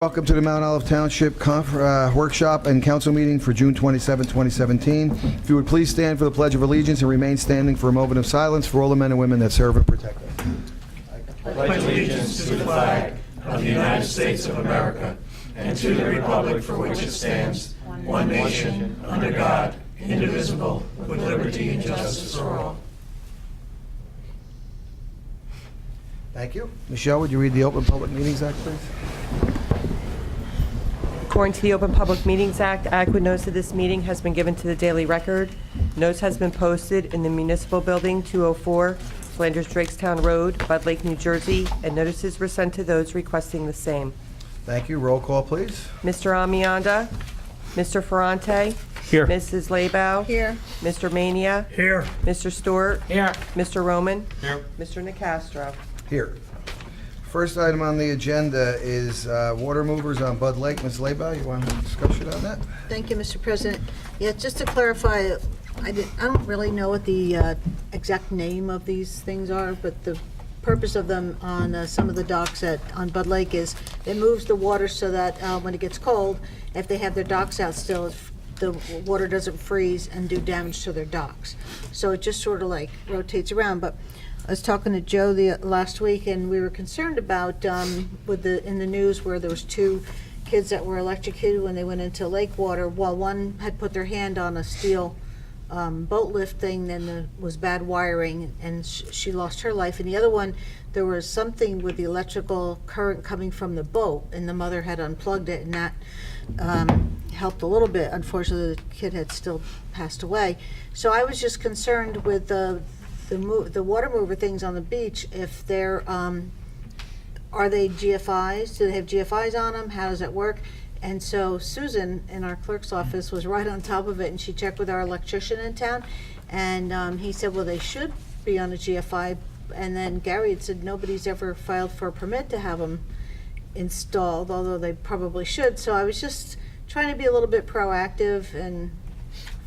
Welcome to the Mount Olive Township Workshop and Council Meeting for June 27, 2017. If you would please stand for the Pledge of Allegiance and remain standing for a moment of silence for all the men and women that serve and protect us. I pledge allegiance to the flag of the United States of America and to the republic for which it stands, one nation, under God, indivisible, with liberty and justice for all. Thank you. Michelle, would you read the Open Public Meetings Act, please? According to the Open Public Meetings Act, adequate notice of this meeting has been given to the Daily Record. Notice has been posted in the Municipal Building, 204 Flanders Drakestown Road, Bud Lake, New Jersey, and notices were sent to those requesting the same. Thank you. Roll call, please. Mr. Amianda, Mr. Ferrante. Here. Mrs. Labow. Here. Mr. Mania. Here. Mr. Stewart. Here. Mr. Roman. Here. Mr. Nacastro. Here. First item on the agenda is water movers on Bud Lake. Ms. Laybaugh, you want to discuss it on that? Thank you, Mr. President. Yeah, just to clarify, I don't really know what the exact name of these things are, but the purpose of them on some of the docks on Bud Lake is it moves the water so that when it gets cold, if they have their docks out still, the water doesn't freeze and do damage to their docks. So it just sort of like rotates around. But I was talking to Joe last week, and we were concerned about in the news where there was two kids that were electrocuted when they went into lake water, while one had put their hand on a steel boat lift thing, then there was bad wiring, and she lost her life. And the other one, there was something with the electrical current coming from the boat, and the mother had unplugged it, and that helped a little bit. Unfortunately, the kid had still passed away. So I was just concerned with the water mover things on the beach, if they're, are they GFIs? Do they have GFIs on them? How does that work? And so Susan in our clerk's office was right on top of it, and she checked with our electrician in town, and he said, well, they should be on a GFI. And then Gary had said nobody's ever filed for a permit to have them installed, although they probably should. So I was just trying to be a little bit proactive and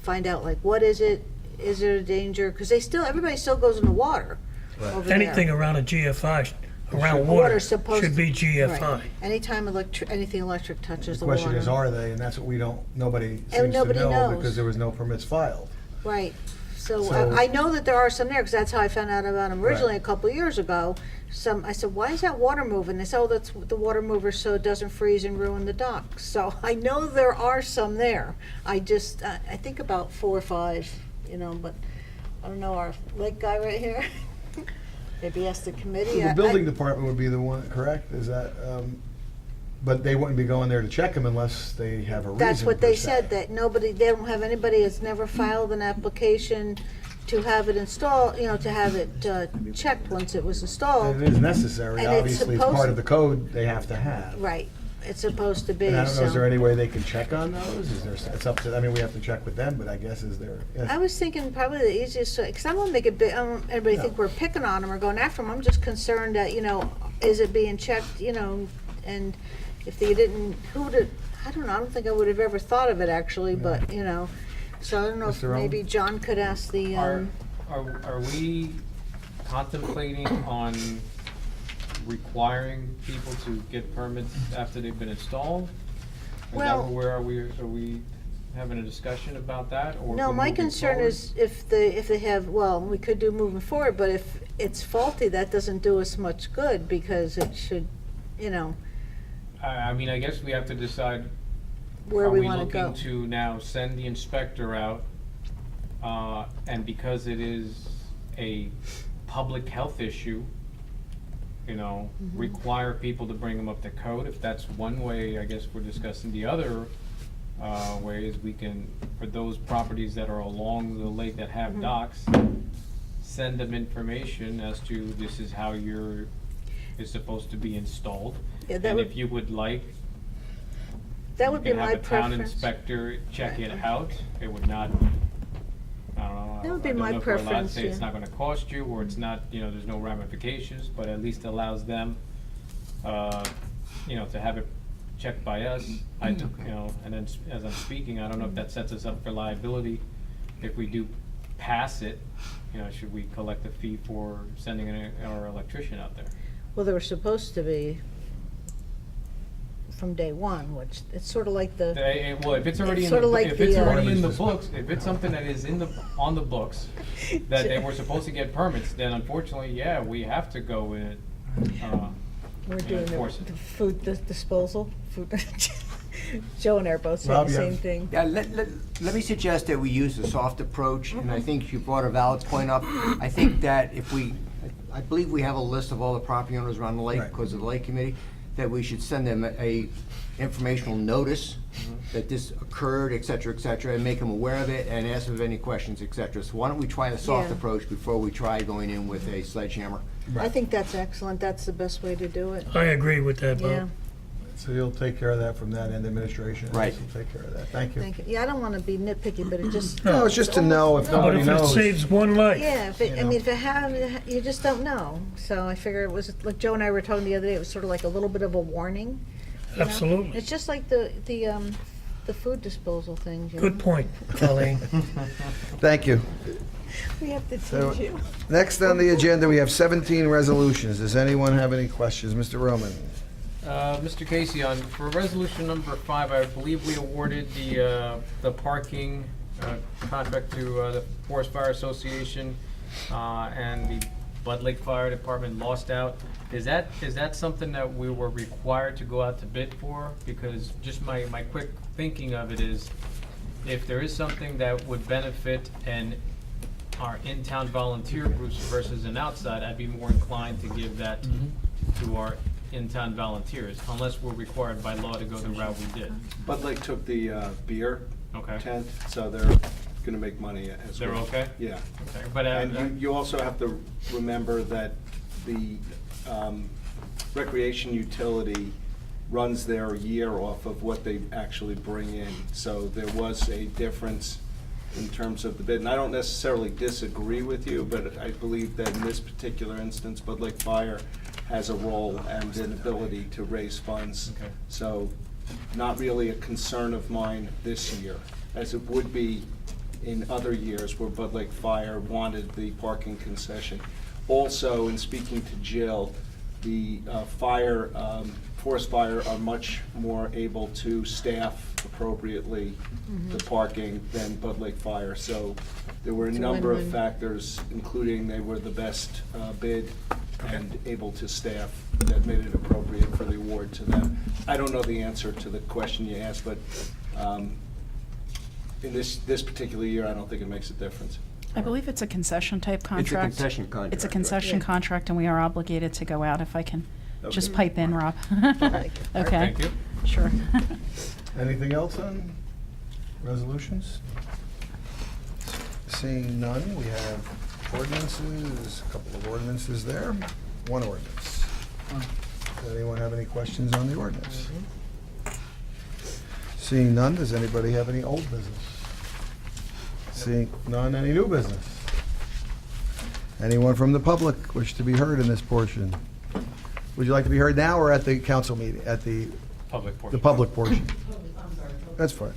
find out, like, what is it? Is there a danger? Because everybody still goes in the water over Anything there. around a GFI, around Water's water, supposed should be GFI. Right. Anytime anything electric touches The the water. question is, are they? And that's what nobody seems to nobody know knows. because there was no permits filed. Right. So So- I know that there are some there, because that's how I found out about them originally Right. a couple of years ago. I said, why is that water moving? They said, oh, that's the water mover so it doesn't freeze and ruin the docks. So I know there are some there. I think about 4 or 5, but I don't know, our lake guy right here. Maybe ask the committee. The building department would be the one, correct? Is that, but they wouldn't be going there to check them unless they have a reason. That's what per they se. said, that they don't have anybody that's never filed an application to have it installed, to have it checked once it was installed. And it is necessary, And it's obviously, it's supposed part to- of the code they have to have. Right, it's supposed to be, And I don't know, is there so. any way they can check on those? It's up to, we have to check with them, but I guess is there? I was thinking probably the easiest, because I don't want to make it big, I don't want everybody to think we're picking on them or going after them. I'm just concerned that, is it being checked, and if they didn't, I don't know, I don't think I would have ever thought of it actually, but, so I don't know if Mr. Rowan? maybe John could ask the, Are we contemplating on requiring people to get permits after they've been installed? Well- Where are we having a discussion about that, or? no, if we're my moving concern forward? is if they have, well, we could do moving forward, but if it's faulty, that doesn't do us much good, because it should, I mean, I guess we have to decide. where we want to go. Are we looking to now send the inspector out, and because it is a public health issue, require people to bring them up to code? If that's one way, I guess we're discussing. The other way is we can, for those properties that are along the lake that have docks, send them information as to this is how is supposed to be installed. Yeah, that And would- if you would like, That would be you can my have a town preference. inspector check it out. It would not, I don't know. That would be I don't my know if we're allowed to preference, say it's yeah. not gonna cost you, or it's not, there's no ramifications, but at least allows them, to have it checked by us. I took, and then as I'm speaking, I don't know if that sets us up for liability. If we do pass it, should we collect a fee for sending our electrician out there? Well, there were supposed to be from day one, which it's sort of like the, Well, if it's already It's in sorta the, like if it's the, already in the books, if it's something that is on the books, that they were supposed to get permits, then unfortunately, yeah, we have to go with it. we're and doing enforce the it. food Disposal. Joe and I are both saying Rob, the you same have- thing. Yeah, let me suggest that we use the soft approach, and I think you brought a valid point up. I think that I believe we have a list of all the property owners around the lake Right. because of the lake committee, that we should send them a informational notice that this occurred, et cetera, and make them aware of it and ask them if any questions, et cetera. So why don't we try the soft Yeah. approach before we try going in with a sledgehammer? I think that's excellent. That's the best way to do it. I agree with that, Yeah, Bob. So you'll take care of that from that end, administration? Right. You'll take care of that. Thank you. thank you. Yeah, I don't want to be nitpicky, but it just. No, it's just to know if No. But nobody if it knows. saves one life, Yeah, if it, I know. mean, if it had, you just don't know. So I figure it was, like Joe and I were talking the other day, it was sort of like a little bit of a warning. you know? absolutely. It's just like the food disposal thing, you know? Good point, Colleen. Thank you. We have to So- teach you. Next on the agenda, we have 17 resolutions. Does anyone have any questions? Mr. Roman? Mr. Casey, for resolution number 5, I believe we awarded the parking contract to the Forest Fire Association, and the Bud Lake Fire Department lost out. Is that something that we were required to go out to bid for? Because just my quick thinking of it is, if there is something that would benefit our in-town volunteer groups versus an outside, I'd be more inclined to give that to our in-town volunteers, unless we're required by law to go the route we did. Bud Lake took the beer Okay. tent, so they're gonna make money as well. They're okay? Yeah. Okay, but And you also have to remember that the recreation utility runs their year off of what they actually bring in. So there was a difference in terms of the bid. And I don't necessarily disagree with you, but I believe that in this particular instance, Bud Lake Fire has a role and an ability to raise funds. Okay. So not really a concern of mine this year, as it would be in other years where Bud Lake Fire wanted the parking concession. Also, in speaking to Jill, the forest fire are much more able to staff appropriately the parking than Bud Lake Fire. So there were a It's a number of win-win. factors, including they were the best bid and able to staff, that made it appropriate for the award to them. I don't know the answer to the question you asked, but in this particular year, I don't think it makes a difference. I believe it's a concession type It's a contract. concession contract. It's a right? concession Yeah. contract, and we are obligated to go out if I can just Okay. pipe in, Rob. Like it. All right, Okay, thank you. sure. Anything else on resolutions? Seeing none, we have ordinances, a couple of ordinances there, one ordinance. Does anyone have any questions on the ordinance? Seeing none, does anybody have any old business? Seeing none, any new business? Anyone from the public wish to be heard in this portion? Would you like to be heard now or at the council meeting, at the Public portion. the public portion? That's fine.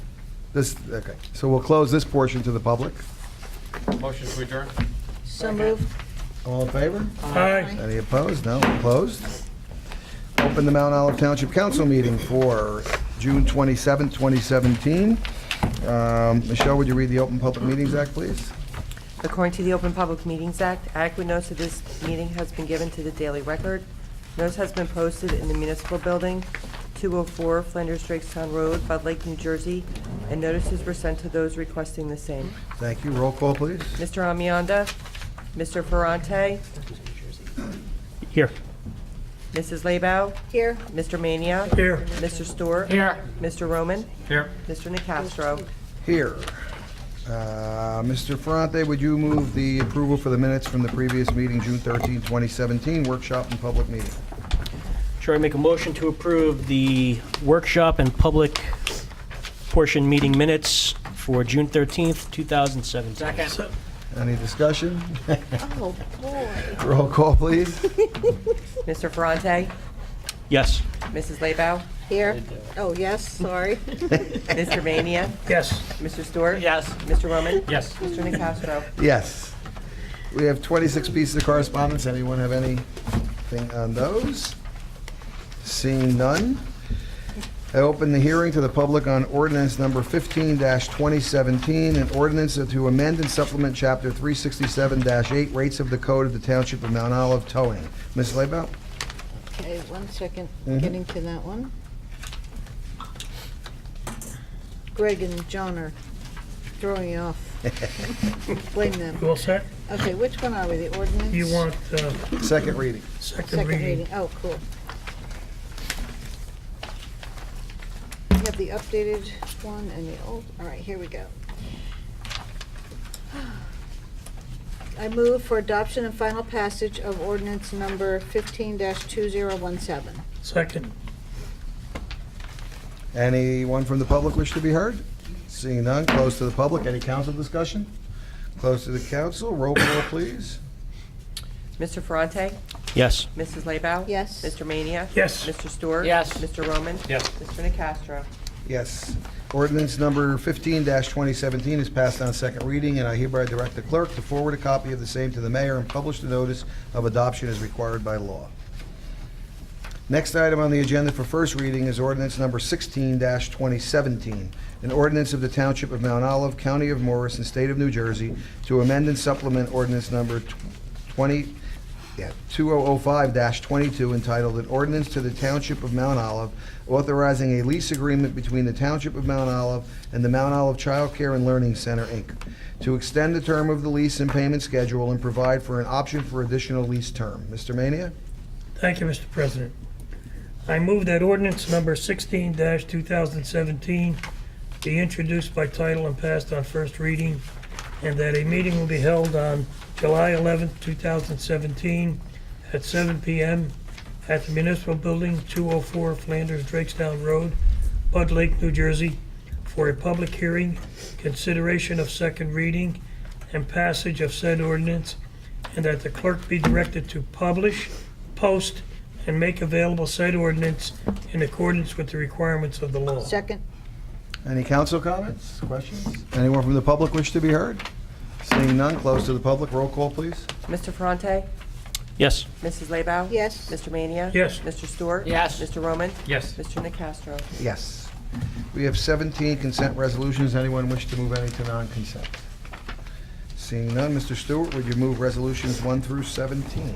Okay, so we'll close this portion to the public. Motion to adjourn? So moved. All in favor? Aye. Any opposed? No, opposed? Open the Mount Olive Township Council meeting for June 27, 2017. Michelle, would you read the Open Public Meetings Act, please? According to the Open Public Meetings Act, adequate notice of this meeting has been given to the Daily Record. Notice has been posted in the municipal building, 204 Flanders Drakestown Road, Bud Lake, New Jersey, and notices were sent to those requesting the same. Thank you. Roll call, please. Mr. Amianda, Mr. Ferrante, Here. Mrs. Labow, Here, Mr. Mania, Here. Mr. Stewart. Here. Mr. Roman, Here. Mr. Nacastro. Here. Mr. Ferrante, would you move the approval for the minutes from the previous meeting, June 13, 2017, workshop and public meeting? Sure, I make a motion to approve the workshop and public portion meeting minutes for June 13th, 2017. Any discussion? oh, boy. Roll call, please. Mr. Ferrante, Yes. Mrs. Labow, Here. Oh, yes, sorry. Mr. Mania, Yes. Mr. Stewart. Yes. Mr. Roman. Yes. Mr. Nacastro. Yes. We have 26 pieces of correspondence. Anyone have anything on those? Seeing none. I open the hearing to the public on ordinance number 15-2017, an ordinance to amend and supplement Chapter 367-8, rates of the Code of the Township of Mount Olive Towing. Ms. Leibert? Okay, 1 second, Mhm. getting to that one. Greg and John are throwing you off. Blame them. You all set? Okay, which one are we, the ordinance? You want Second reading. second Second reading? reading, oh, cool. We have the updated one and the old, all right, here we go. I move for adoption and final passage of ordinance number 15-2017. Second. Anyone from the public wish to be heard? Seeing none, close to the public. Any council discussion? Close to the council. Roll call, please. Mr. Ferrante? Yes. Mrs. Leibau? Yes. Mr. Mania? Yes. Mr. Stewart? Yes. Mr. Roman? Yes. Mr. Nacastro? Yes. Ordinance number 15-2017 is passed on second reading, and I hereby direct the clerk to forward a copy of the same to the mayor and publish the notice of adoption as required by law. Next item on the agenda for first reading is ordinance number 16-2017, an ordinance of the Township of Mount Olive, County of Morris, and State of New Jersey to amend and supplement ordinance number 2005-22 entitled An Ordinance to the Township of Mount Olive authorizing a lease agreement between the Township of Mount Olive and the Mount Olive Child Care and Learning Center, Inc., to extend the term of the lease and payment schedule and provide for an option for additional lease term. Mr. Mania? Thank you, Mr. President. I move that ordinance number 16-2017 be introduced by title and passed on first reading, and that a meeting will be held on July 11th, 2017, at 7 p.m. at the Municipal Building, 204 Flanders Drakestown Road, Bud Lake, New Jersey, for a public hearing, consideration of second reading, and passage of said ordinance, and that the clerk be directed to publish, post, and make available said ordinance in accordance with the requirements of the law. Second, Any council comments, questions? Anyone from the public wish to be heard? Seeing none, close to the public. Roll call, please. Mr. Ferrante? Yes. Mrs. Leibau? yes. Mr. Mania? Yes. Mr. Stewart? Yes. Mr. Roman? Yes. Mr. Nacastro? Yes. We have 17 consent resolutions. Anyone wish to move any to non-consent? Seeing none, Mr. Stewart, would you move resolutions 1 through 17?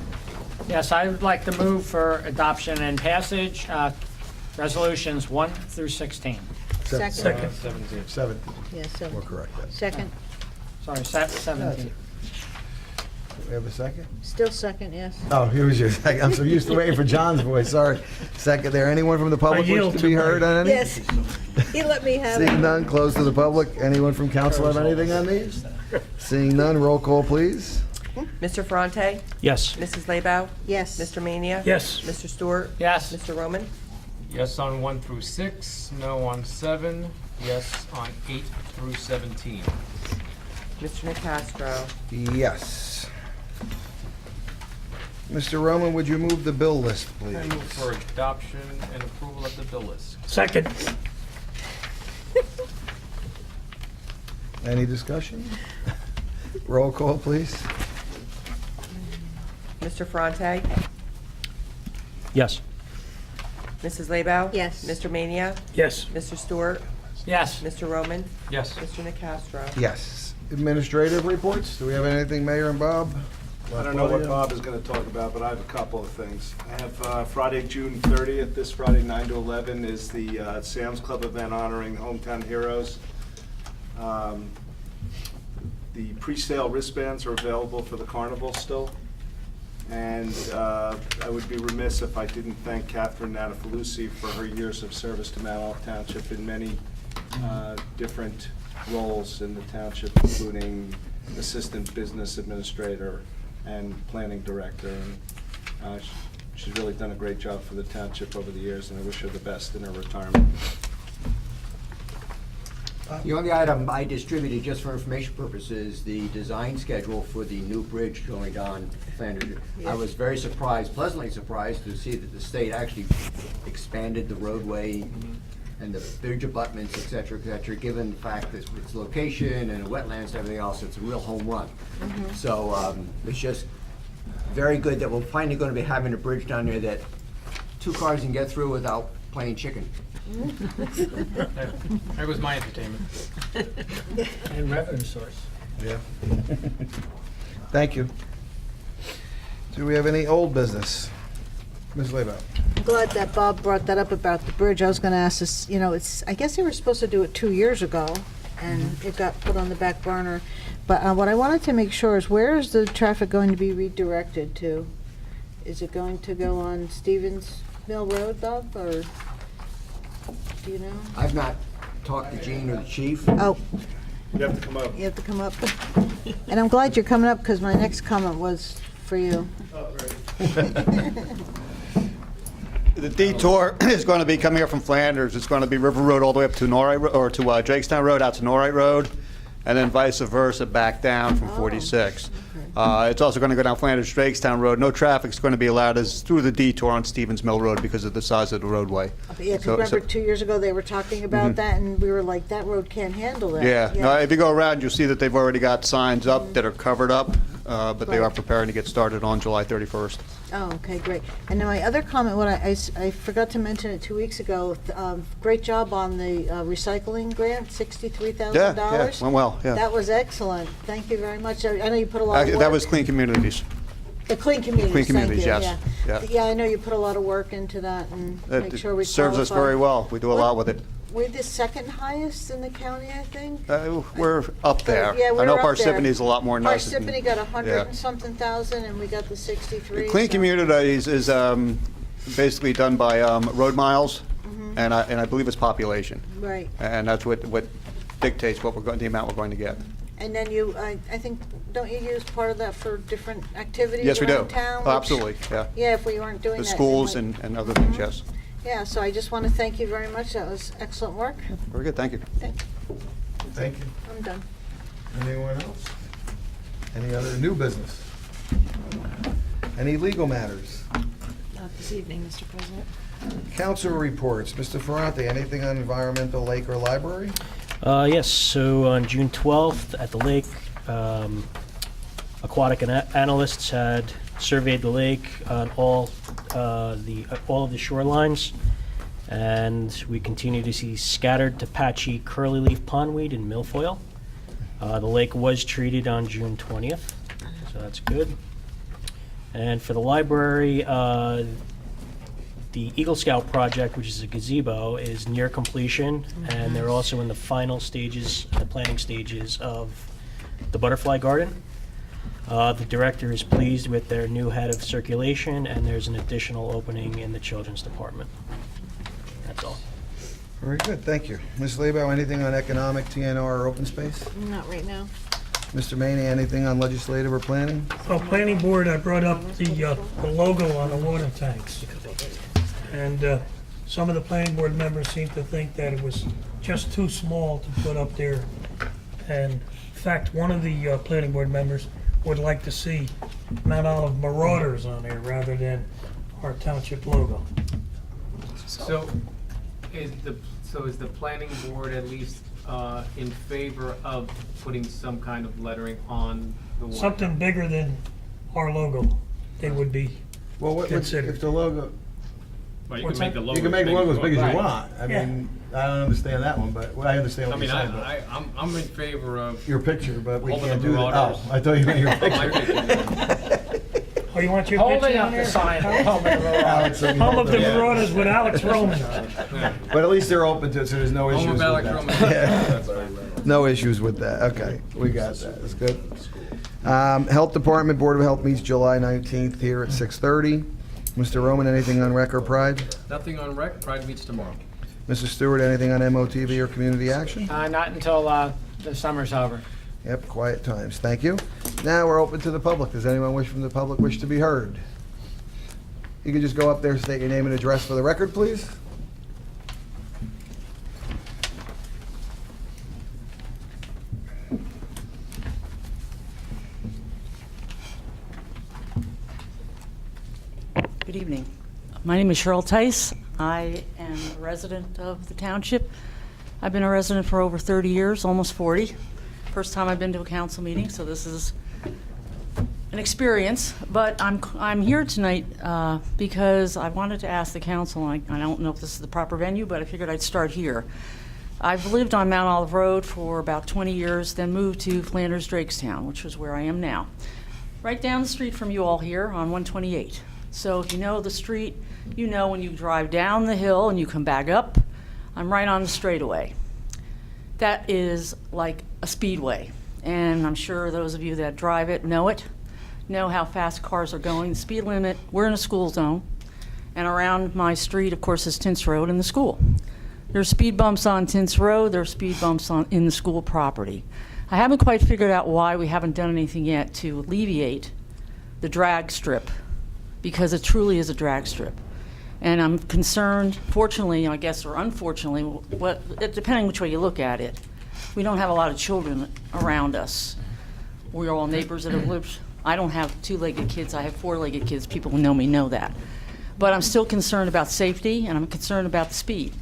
Yes, I would like to move for adoption and passage, resolutions 1 through 16. Second, Second. 17. 17, yeah, we're 17. correct. Yes. Second, Sorry, 17. We have a second? still second, yes. Oh, here was your second. I'm so used to waiting for John's voice, sorry. Second there. Anyone from the public I yield wish to be to heard on any? Yes, he let me have Seeing it. none, close to the public. Anyone from council have anything on these? Seeing none, roll call, please. Mr. Ferrante? Yes. Mrs. Leibau? Yes. Mr. Mania? Yes. Mr. Stewart? Yes. Mr. Roman? Yes on 1 through 6, no on 7, yes on 8 through 17. Mr. Nacastro? Yes. Mr. Roman, would you move the bill list, please? I move for adoption and approval of the bill list. Second. Any discussion? Roll call, please. Mr. Ferrante? Yes. Mrs. Leibau? Yes. Mr. Mania? Yes. Mr. Stewart? Yes. Mr. Roman? Yes. Mr. Nacastro? Yes. Administrative reports? Do we have anything, Mayor and Bob? I don't know what Bob is going to talk about, but I have a couple of things. I have Friday, June 30th, this Friday, 9 to 11, is the Sam's Club event honoring hometown heroes. The pre-sale wristbands are available for the carnival still. And I would be remiss if I didn't thank Catherine Natafalusi for her years of service to Mount Olive Township in many different roles in the township, including assistant business administrator and planning director. And she's really done a great job for the township over the years, and I wish her the best in her retirement. The only item I distributed, just for information purposes, the design schedule for the new bridge going down Flanders. I was very surprised, pleasantly surprised, to see that the state actually expanded the roadway and the bridge abutments, et cetera, given the fact that its location and the wetlands and everything else, it's a real home run. So it's just very good that we're finally going to be having a bridge down there that 2 cars can get through without playing chicken. That was my entertainment. And revenue source. Yeah. Thank you. Do we have any old business? Ms. Lebo? I'm glad that Bob brought that up about the bridge. I was gonna ask this, I guess they were supposed to do it 2 years ago, and it got put on the back burner. But what I wanted to make sure is, where is the traffic going to be redirected to? Is it going to go on Stevens Mill Road, Bob, or do you know? I've not talked to Gene or the chief. Oh, You have to come up. you have to come up. And I'm glad you're coming up, because my next comment was for you. The detour is going to be coming up from Flanders. It's going to be River Road all the way up to Norway, or to Drakestown Road out to Norway Road, and then vice versa back down from 46. It's also going to go down Flanders Drakestown Road. No traffic's going to be allowed as through the detour on Stevens Mill Road because of the size of the roadway. Yeah, because So- remember, so- 2 years ago, they were talking about that, and we were like, that road can't handle that. Yeah, no, if you go around, you'll see that they've already got signs up that are covered up, but they are Right. preparing to get started on July 31st. Oh, okay, great. And then my other comment, I forgot to mention it 2 weeks ago, great job on the recycling grant, $63,000. Yeah, went well, yeah. That was excellent. Thank you very much. I know you put a lot of work. That was Clean Communities. The Clean Communities, Clean thank Communities, you, yes. yeah. Yeah. Yeah, I know you put a lot of work into that, and make It sure we serves us qualify. very well. We do a lot with it. We're the second highest in the county, I think. We're up there. Yeah, I know we're up there. Parsippany's a lot more nice. Parsippany got 100 Yeah. and something thousand, and we got the 63. Clean so- Communities is basically done by road miles, Mm-hmm. and I believe it's population. Right. And that's what dictates what the amount we're going to get. And then I think, don't you use part of that for different activities Yes, we do. around town? Oh, which- absolutely, yeah. Yeah, if we weren't doing that. The you schools might- and other things, yes. Yeah, so I just want to thank you very much. That was excellent work. Very good, thank you. Thank you. I'm done. Anyone else? Any other new business? Any legal matters? Not this evening, Mr. President. Council reports. Mr. Ferrante, anything on environmental, lake, or library? Yes, so on June 12th at the lake, aquatic analysts had surveyed the lake on all of the shorelines, and we continue to see scattered to patchy curly-leaf pondweed and milfoil. The lake was treated on June 20th, so that's good. And for the library, the Eagle Scout project, which is a gazebo, is near completion, and they're also in the final stages, the planning stages of the butterfly garden. The director is pleased with their new head of circulation, and there's an additional opening in the children's department. That's all. Very good, thank you. Ms. Lebo, anything on economic, TNR, or open space? Not right now. Mr. Maney, anything on legislative or planning? Well, planning board, I brought up the logo on the water tanks. And some of the planning board members seem to think that it was just too small to put up there. And in fact, one of the planning board members would like to see Mount Olive Marauders on there rather than our township logo. So is the planning board at least in favor of putting some kind of lettering on the water? Something bigger than our logo, they would be Well, considered. if the logo, Well, you What's can make that? the logo you can make the logo as big as Right. you want. I Yeah. mean, I don't understand that one, but I understand I what mean, you're saying. but I'm in favor of Your picture, but we Holding can't the do that. Marauders. Oh, I thought you meant your my picture. picture. Oh, you want your Holding picture on up the there? sign, home of the road. Alex, so you Home hold of the it. Marauders with Alex Roman on it. Yeah. But at least they're open to it, so there's no issues Home with of Alex that. Roman. No issues with that. Okay, we got that. That's good. Health Department, Board of Health meets July 19th here at 6:30. Mr. Roman, anything on Rec or Pride? Nothing on rec, Pride meets tomorrow. Mrs. Stewart, anything on MOTV or Community Action? Not until the summer's over. Yep, quiet times. Thank you. Now we're open to the public. Does anyone from the public wish to be heard? You can just go up there, state your name and address for the record, please. Good evening. My name is Cheryl Tice. I am a resident of the township. I've been a resident for over 30 years, almost 40. First time I've been to a council meeting, so this is an experience, but I'm here tonight because I wanted to ask the council, I don't know if this is the proper venue, but I figured I'd start here. I've lived on Mount Olive Road for about 20 years, then moved to Flanders Drakestown, which is where I am now. Right down the street from you all here on 128. So if you know the street, you know when you drive down the hill and you come back up, I'm right on the straightaway. That is like a speedway, and I'm sure those of you that drive it know how fast cars are going. The speed limit, we're in a school zone, and around my street, of course, is Tintz Road and the school. There's speed bumps on Tintz Road, there's speed bumps in the school property. I haven't quite figured out why we haven't done anything yet to alleviate the drag strip, because it truly is a drag strip. And I'm concerned, fortunately, I guess, or unfortunately, depending which way you look at it, we don't have a lot of children around us. We're all neighbors that have lived. I don't have two-legged kids, I have four-legged kids. People who know me know that. But I'm still concerned about safety, and I'm concerned about the speed.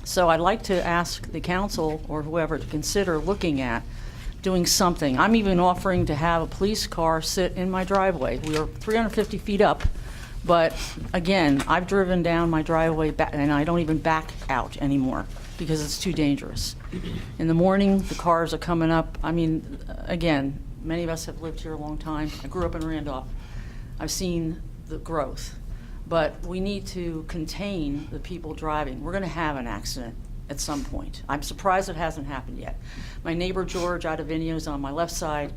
So I'd like to ask the council or whoever to consider looking at doing something. I'm even offering to have a police car sit in my driveway. We are 350 feet up, but again, I've driven down my driveway and I don't even back out anymore because it's too dangerous. In the morning, the cars are coming up. I mean, again, many of us have lived here a long time. I grew up in Randolph. I've seen the growth. But we need to contain the people driving. We're going to have an accident at some point. I'm surprised it hasn't happened yet. My neighbor George out of Vinio is on my left side.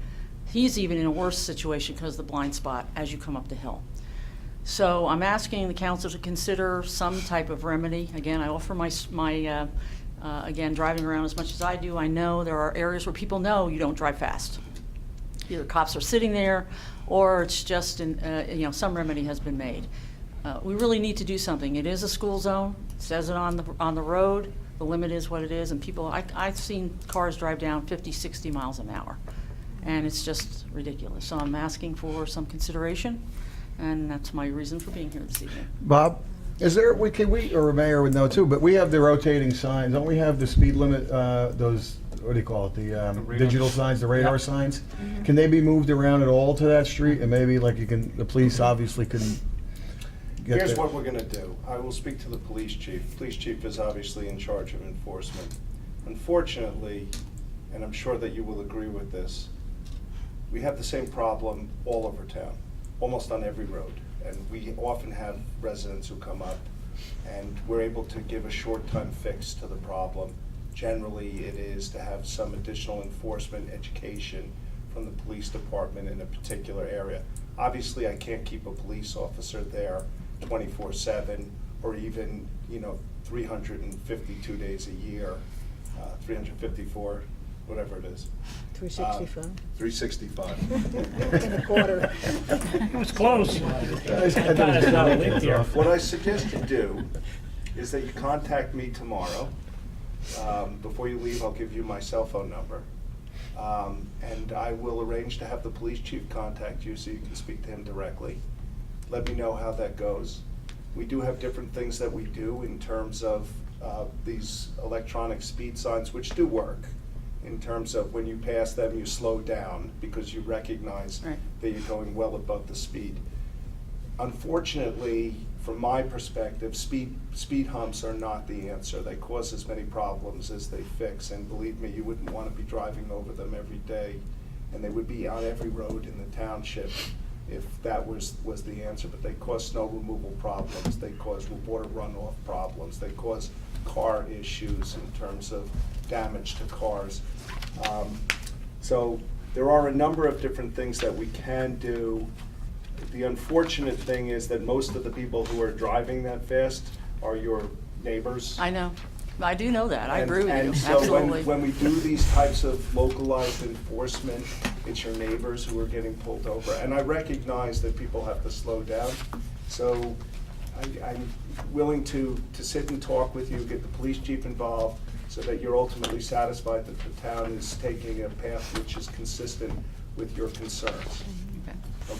He's even in a worse situation because of the blind spot as you come up the hill. So I'm asking the council to consider some type of remedy. Again, I offer again, driving around as much as I do, I know there are areas where people know you don't drive fast. Either cops are sitting there or it's just, some remedy has been made. We really need to do something. It is a school zone. It says it on the road. The limit is what it is, and people, I've seen cars drive down 50, 60 miles an hour, and it's just ridiculous. So I'm asking for some consideration, and that's my reason for being here this evening. Bob, is there, or Mayor would know too, but we have the rotating signs. Don't we have the speed limit, those, what do you call it, the digital signs, the radar signs? Can they be moved around at all to that street? And maybe like the police obviously couldn't. Here's what we're gonna do. I will speak to the police chief. Police chief is obviously in charge of enforcement. Unfortunately, and I'm sure that you will agree with this, we have the same problem all over town, almost on every road. And we often have residents who come up and we're able to give a short-time fix to the problem. Generally, it is to have some additional enforcement education from the police department in a particular area. Obviously, I can't keep a police officer there 24/7 or even 352 days a year, 354, whatever it is. 365. 365. In a quarter. It was close. What I suggest you do is that you contact me tomorrow. Before you leave, I'll give you my cell phone number. And I will arrange to have the police chief contact you so you can speak to him directly. Let me know how that goes. We do have different things that we do in terms of these electronic speed signs, which do work. In terms of when you pass them, you slow down because you recognize that you're going well above the speed. Unfortunately, from my perspective, speed humps are not the answer. They cause as many problems as they fix, and believe me, you wouldn't want to be driving over them every day, and they would be on every road in the township if that was the answer. But they cause snow removal problems, they cause water runoff problems, they cause car issues in terms of damage to cars. So there are a number of different things that we can do. The unfortunate thing is that most of the people who are driving that fast are your neighbors. I know. I do know that. I agree with you. And so Absolutely. when we do these types of localized enforcement, it's your neighbors who are getting pulled over. And I recognize that people have to slow down. So I'm willing to sit and talk with you, get the police chief involved, so that you're ultimately satisfied that the town is taking a path which is consistent with your concerns.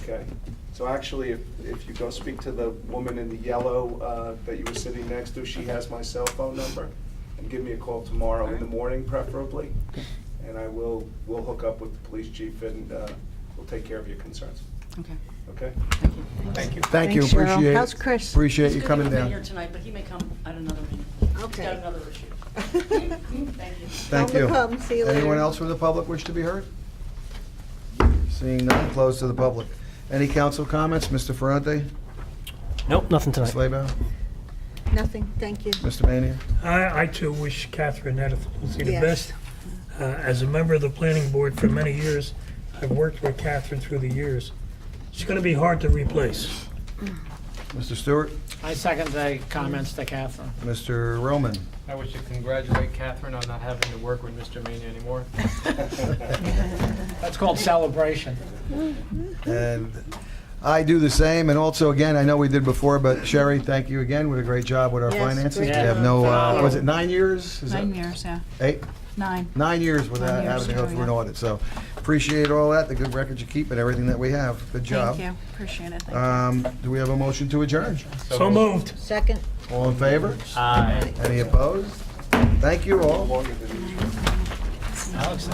Okay? So actually, if you go speak to the woman in the yellow that you were sitting next to, she has my cell phone number. And give me a call tomorrow in the morning preferably. And we'll hook up with the police chief and we'll take care of your concerns, Okay, okay? thank you. Thank you. Thank you, Thanks, Cheryl. appreciate. How's Chris? Appreciate you He's coming gonna be here down. tonight, but he may come at another meeting. He's Okay. got another issue. Thank you. Thank Tell him you. to come. See you later. Anyone else from the public wish to be heard? Seeing none, close to the public. Any council comments? Mr. Ferrante? Nope, nothing Ms. tonight. Slaybaugh? Nothing, thank you. Mr. Mania? I too wish Catherine Edison the Yes. best. As a member of the planning board for many years, I've worked with Catherine through the years. She's going to be hard to replace. Mr. Stewart? I second the comments to Catherine. Mr. Roman? I wish to congratulate Catherine on not having to work with Mr. Mania anymore. That's called celebration. And I do the same, and also, again, I know we did before, but Sherry, thank you again, with a great job with our Yes, finances. We great have job. no, Phenomenal. was it 9 years? Is that 9 years, yeah. 8? 9. 9 years without 9 years, having to go oh, through an yeah. audit, so appreciate all that, the good records you keep and everything that we have. Good job. Thank you, appreciate it, thank you. Do we have a motion to adjourn? So moved. Second. All in favor? Aye. Any opposed? Thank you all. Alex,